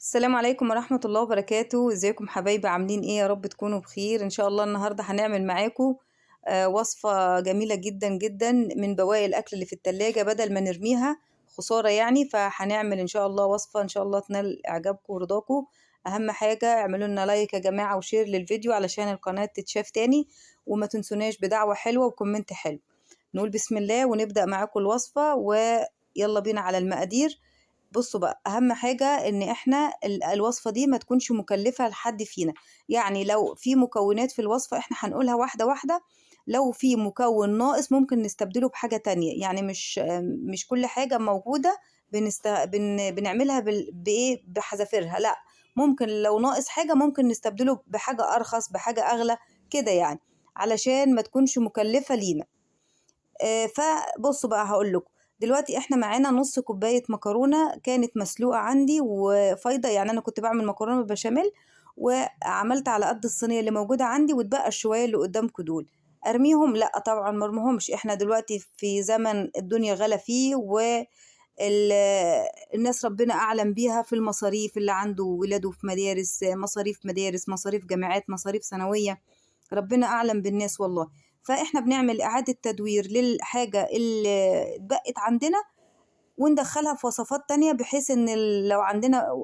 السلام عليكم ورحمة الله وبركاته. ازيكم حبايبي؟ عاملين ايه؟ يا رب تكونوا بخير ان شاء الله. النهاردة هنعمل معاكم وصفة جميلة جدا جدا من بواقي الاكل اللي في التلاجة بدل ما نرميها خسارة يعني. فهنعمل ان شاء الله وصفة ان شاء الله تنال اعجابكم ورضاكم. اهم حاجة اعملوا لنا لايك يا جماعة وشير للفيديو علشان القناة تتشاف تاني، وما تنسوناش بدعوة حلوة وكومنت حلو. نقول بسم الله ونبدأ معاكم الوصفة ويلا بينا على المقادير. بصوا بقى، اهم حاجة ان احنا الوصفة دي ما تكونش مكلفة لحد فينا. يعني لو في مكونات في الوصفة احنا هنقولها واحدة واحدة، لو في مكون ناقص ممكن نستبدله بحاجة تانية. يعني مش كل حاجة موجودة بنعملها بايه بحذافيرها، لا. ممكن لو ناقص حاجة ممكن نستبدله بحاجة ارخص بحاجة اغلى كده يعني، علشان ما تكونش مكلفة لينا. فبصوا بقى هقول لكم. دلوقتي احنا معانا نص كوباية مكرونة كانت مسلوقة عندي وفايضة. يعني انا كنت بعمل مكرونة بالبشاميل وعملت على قد الصينية اللي موجودة عندي، واتبقى الشوية اللي قدامكم دول ارميهم؟ لا طبعا مرميهمش. احنا دلوقتي في زمن الدنيا غلا فيه، الناس ربنا أعلم بيها في المصاريف، اللي عنده ولاده في مدارس، مصاريف مصاريف جامعات، مصاريف ثانوية. ربنا أعلم بالناس والله. فإحنا بنعمل إعادة تدوير للحاجة اللي اتبقت عندنا وندخلها في وصفات تانية، بحيث إن لو عندنا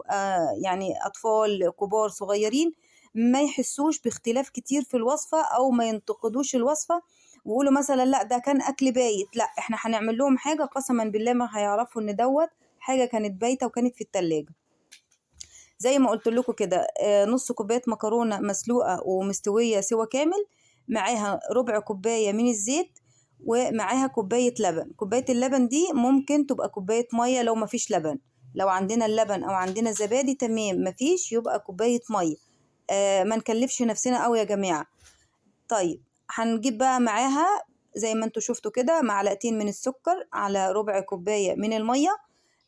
يعني أطفال كبار صغيرين ما يحسوش باختلاف كتير في الوصفة، أو ما ينتقدوش الوصفة ويقولوا مثلا لا ده كان أكل بايت. لا، إحنا هنعمل لهم حاجة قسما بالله ما هيعرفوا إن دوت حاجة كانت بايتة وكانت في التلاجة. زي ما قلت لكم كده، نص كوباية مكرونة مسلوقة ومستوية سوا كامل، معاها ربع كوباية من الزيت، ومعاها كوباية لبن. كوباية اللبن دي ممكن تبقى كوباية مية لو مفيش لبن. لو عندنا اللبن او عندنا زبادي تمام، مفيش يبقى كوباية مية. ما نكلفش نفسنا قوي يا جماعة. طيب، هنجيب بقى معاها زي ما انتوا شفتوا كده معلقتين من السكر على ربع كوباية من المية،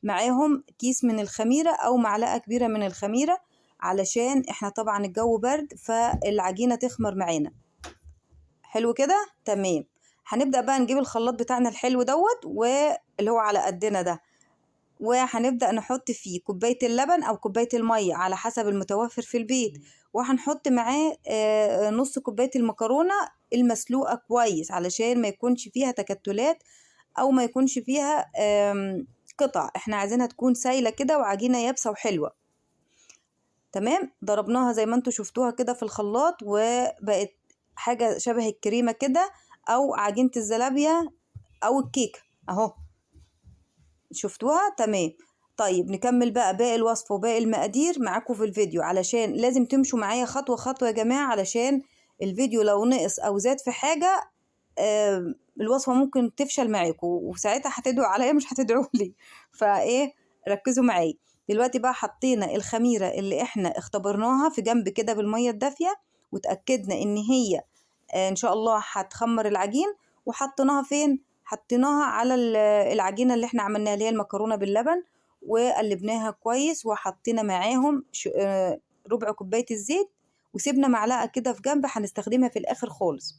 معاهم كيس من الخميرة أو معلقة كبيرة من الخميرة، علشان احنا طبعا الجو برد فالعجينة تخمر معانا. حلو كده تمام. هنبدأ بقى نجيب الخلاط بتاعنا الحلو دوت واللي هو على قدنا ده، وهنبدأ نحط فيه كوباية اللبن أو كوباية المية على حسب المتوفر في البيت، وهنحط معاه نص كوباية المكرونة المسلوقة كويس علشان ما يكونش فيها تكتلات أو ما يكونش فيها قطع. احنا عايزينها تكون سايلة كده وعجينة يابسة وحلوة. تمام، ضربناها زي ما انتوا شفتوها كده في الخلاط وبقت حاجة شبه الكريمة كده أو عجينة الزلابية أو الكيك أهو. شفتوها تمام. طيب نكمل بقى باقي الوصفة وباقي المقادير معاكم في الفيديو، علشان لازم تمشوا معايا خطوة خطوة يا جماعة، علشان الفيديو لو نقص أو زاد في حاجة الوصفة ممكن تفشل معاكم، وساعتها هتدعوا عليا مش هتدعوا لي. فايه، ركزوا معايا. دلوقتي بقى حطينا الخميرة اللي احنا اختبرناها في جنب كده بالمية الدافية، وتأكدنا ان هي ان شاء الله هتخمر العجين. وحطيناها فين؟ حطيناها على العجينة اللي احنا عملناها اللي هي المكرونة باللبن، وقلبناها كويس، وحطينا معاهم ربع كوباية الزيت، وسيبنا معلقة كده في جنب هنستخدمها في الآخر خالص.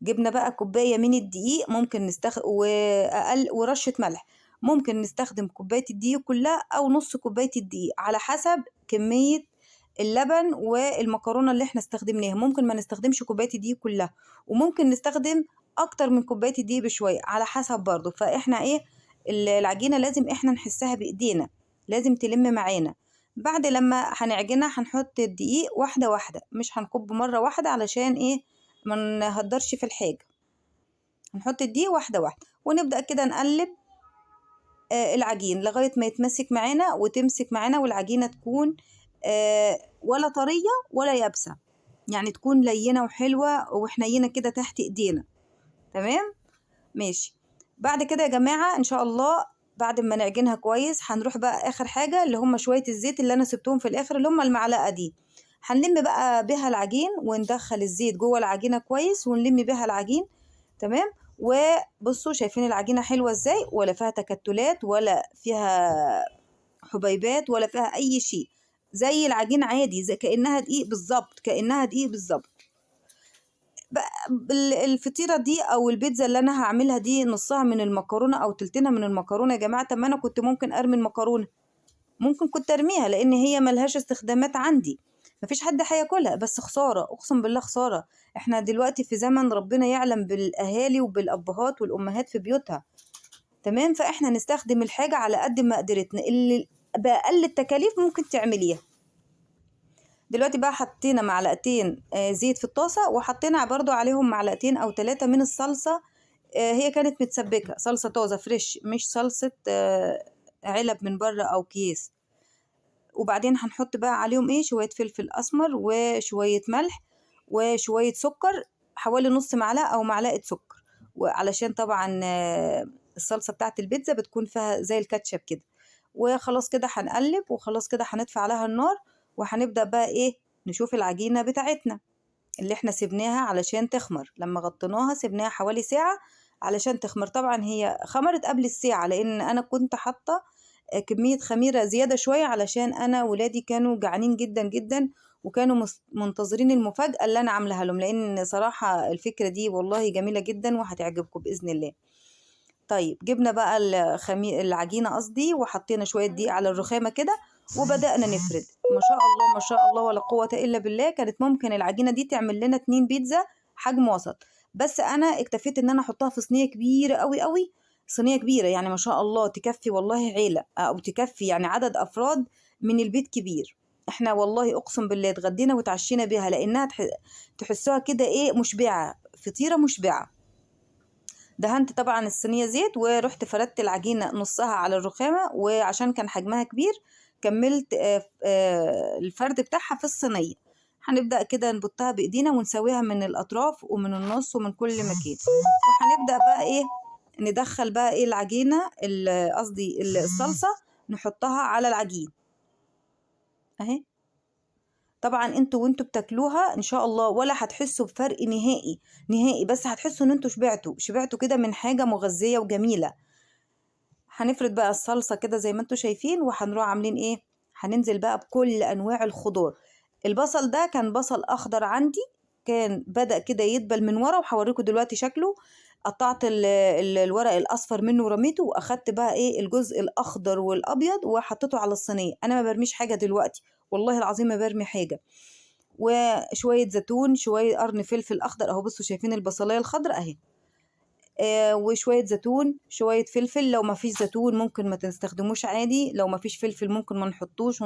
جبنا بقى كوباية من الدقيق، ممكن نستخدم وأقل ورشة ملح. ممكن نستخدم كوباية الدقيق كلها أو نص كوباية الدقيق على حسب كمية اللبن والمكرونة اللي احنا استخدمناها. ممكن ما نستخدمش كوباية الدقيق كلها، وممكن نستخدم أكتر من كوباية الدقيق بشوية على حسب برضو. فاحنا ايه، العجينة لازم احنا نحسها بإيدينا، لازم تلم معانا. بعد لما هنعجنها هنحط الدقيق واحدة واحدة، مش هنكب مرة واحدة علشان ايه ما نهدرش في الحاجة. هنحط الدقيق واحدة واحدة ونبدأ كده نقلب العجين لغاية ما يتمسك معانا وتمسك معانا، والعجينة تكون ولا طرية ولا يابسة، يعني تكون لينة وحلوة وحنينة كده تحت ايدينا. تمام ماشي. بعد كده يا جماعة ان شاء الله بعد ما نعجنها كويس هنروح بقى اخر حاجة اللي هم شوية الزيت اللي انا سبتهم في الاخر اللي هم المعلقة دي. هنلم بقى بها العجين وندخل الزيت جوه العجينة كويس ونلم بها العجين. تمام. وبصوا شايفين العجينة حلوة ازاي، ولا فيها تكتلات ولا فيها حبيبات ولا فيها اي شيء، زي العجين عادي، زي كأنها دقيق بالظبط، كأنها دقيق بالظبط. الفطيرة دي او البيتزا اللي انا هعملها دي نصها من المكرونة او تلتنا من المكرونة يا جماعة. طب ما انا كنت ممكن ارمي المكرونة، ممكن كنت ارميها لان هي ملهاش استخدامات عندي، مفيش حد هياكلها، بس خسارة، اقسم بالله خسارة. احنا دلوقتي في زمن ربنا يعلم بالاهالي وبالابهات والامهات في بيوتها، تمام؟ فاحنا نستخدم الحاجة على قد ما قدرتنا، اللي بأقل التكاليف ممكن تعمليها. دلوقتي بقى حطينا معلقتين زيت في الطاسة، وحطينا برضو عليهم معلقتين أو 3 من الصلصة. هي كانت متسبكة صلصة طازة فريش، مش صلصة علب من بره أو كيس. وبعدين هنحط بقى عليهم ايه، شوية فلفل أسمر وشوية ملح وشوية سكر، حوالي نص معلقة أو معلقة سكر، وعلشان طبعا الصلصة بتاعت البيتزا بتكون فيها زي الكاتشب كده. وخلاص كده هنقلب، وخلاص كده هنطفي عليها النار، وهنبدأ بقى ايه، نشوف العجينة بتاعتنا اللي احنا سيبناها علشان تخمر. لما غطيناها سيبناها حوالي ساعة علشان تخمر. طبعا هي خمرت قبل الساعة لأن أنا كنت حاطة كمية خميرة زيادة شوية، علشان أنا ولادي كانوا جعانين جدا جدا، وكانوا منتظرين المفاجأة اللي أنا عاملاها لهم، لأن صراحة الفكرة دي والله جميلة جدا وهتعجبكم بإذن الله. طيب جبنا بقى العجينة قصدي، وحطينا شوية دقيق على الرخامة كده، وبدأنا نفرد. ما شاء الله ما شاء الله ولا قوة إلا بالله، كانت ممكن العجينة دي تعمل لنا 2 بيتزا حجم وسط، بس أنا اكتفيت إن أنا أحطها في صينية كبيرة قوي قوي، صينية كبيرة يعني ما شاء الله تكفي والله عيلة، أو تكفي يعني عدد أفراد من البيت كبير. احنا والله أقسم بالله اتغدينا وتعشينا بيها، لأنها تحسوها كده إيه، مشبعة، فطيرة مشبعة. دهنت طبعا الصينية زيت، ورحت فردت العجينة نصها على الرخامة، وعشان كان حجمها كبير كملت الفرد بتاعها في الصينية. هنبدأ كده نبطها بإيدينا ونسويها من الأطراف ومن النص ومن كل مكان. وهنبدأ بقى إيه، ندخل بقى إيه العجينة قصدي الصلصة، نحطها على العجين أهي. طبعا انتوا وانتوا بتاكلوها ان شاء الله ولا هتحسوا بفرق نهائي نهائي، بس هتحسوا ان انتوا شبعتوا كده من حاجة مغذية وجميلة. هنفرد بقى الصلصة كده زي ما انتوا شايفين، وهنروح عاملين ايه، هننزل بقى بكل انواع الخضار. البصل ده كان بصل اخضر عندي، كان بدأ كده يدبل من ورا، وهوريكم دلوقتي شكله. قطعت الورق الاصفر منه ورميته، واخدت بقى ايه الجزء الاخضر والابيض وحطيته على الصينيه. انا ما برميش حاجه دلوقتي، والله العظيم ما برمي حاجه. وشويه زيتون، شويه قرن فلفل اخضر اهو، بصوا شايفين البصلايه الخضراء اهي. وشويه زيتون، شويه فلفل، لو ما فيش زيتون ممكن ما تستخدموش عادي، لو ما فيش فلفل ممكن ما نحطوش،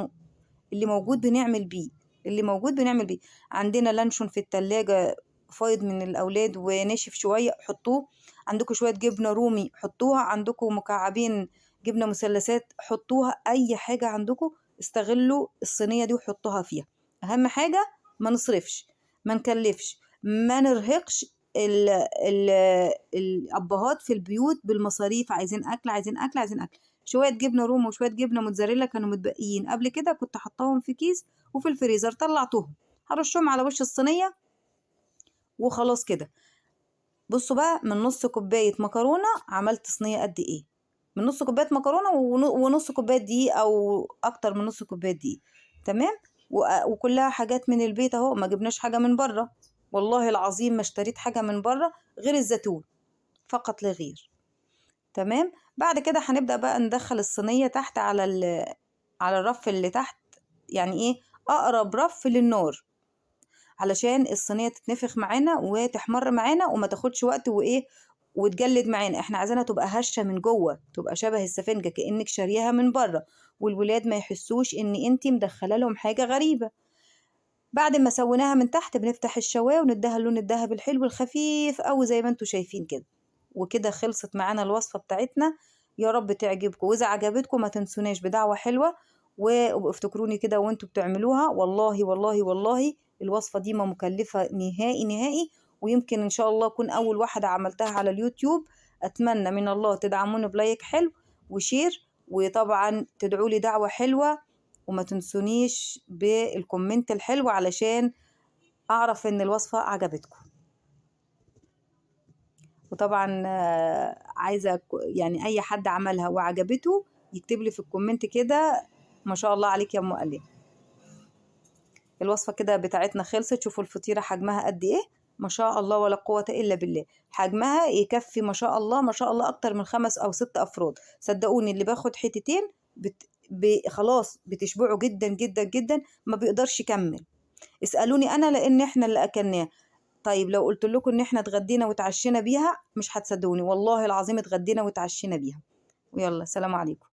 اللي موجود بنعمل بيه، اللي موجود بنعمل بيه. عندنا لانشون في التلاجة فايض من الأولاد ونشف شوية، حطوه. عندكم شوية جبنة رومي حطوها، عندكم مكعبين جبنة مثلثات حطوها، أي حاجة عندكم استغلوا الصينية دي وحطوها فيها. أهم حاجة ما نصرفش، ما نكلفش، ما نرهقش ال الأبهات في البيوت بالمصاريف، عايزين أكل عايزين أكل عايزين أكل. شوية جبنة رومي وشوية جبنة موتزاريلا كانوا متبقيين قبل كده، كنت حطاهم في كيس وفي الفريزر، طلعتهم هرشهم على وش الصينية وخلاص كده. بصوا بقى، من نص كوباية مكرونة عملت صينية قد ايه، من نص كوباية مكرونة ونص كوباية دقيق او اكتر من نص كوباية دقيق، تمام. وكلها حاجات من البيت اهو، ما جبناش حاجة من بره، والله العظيم ما اشتريت حاجة من بره غير الزيتون فقط لا غير، تمام. بعد كده هنبدأ بقى ندخل الصينية تحت على الرف اللي تحت، يعني ايه، اقرب رف للنار، علشان الصينية تتنفخ معانا وتحمر معانا وما تاخدش وقت وايه وتجلد معانا. احنا عايزينها تبقى هشة من جوه، تبقى شبه السفنجة كأنك شاريها من بره، والولاد ما يحسوش ان انتي مدخله لهم حاجة غريبة. بعد ما سويناها من تحت بنفتح الشواية ونديها اللون الذهبي الحلو الخفيف أوي زي ما انتوا شايفين كده. وكده خلصت معانا الوصفة بتاعتنا، يا رب تعجبكم، وإذا عجبتكم ما تنسوناش بدعوة حلوة، وافتكروني كده وانتوا بتعملوها. والله والله والله الوصفة دي ما مكلفة نهائي نهائي، ويمكن إن شاء الله أكون أول واحدة عملتها على اليوتيوب. أتمنى من الله تدعموني بلايك حلو وشير، وطبعا تدعوا لي دعوة حلوة، وما تنسونيش بالكومنت الحلو علشان أعرف إن الوصفة عجبتكم. وطبعا عايزة يعني أي حد عملها وعجبته يكتب لي في الكومنت كده ما شاء الله عليك يا أم قليل. الوصفة كده بتاعتنا خلصت. شوفوا الفطيرة حجمها قد إيه، ما شاء الله ولا قوة إلا بالله، حجمها يكفي ما شاء الله ما شاء الله أكتر من 5 أو 6 أفراد. صدقوني اللي باخد حتتين خلاص بتشبعه جدا جدا جدا، ما بيقدرش يكمل. اسألوني أنا لأن إحنا اللي أكلناه. طيب لو قلت لكم إن إحنا اتغدينا وتعشينا بيها مش هتصدقوني، والله العظيم اتغدينا وتعشينا بيها. ويلا سلام عليكم.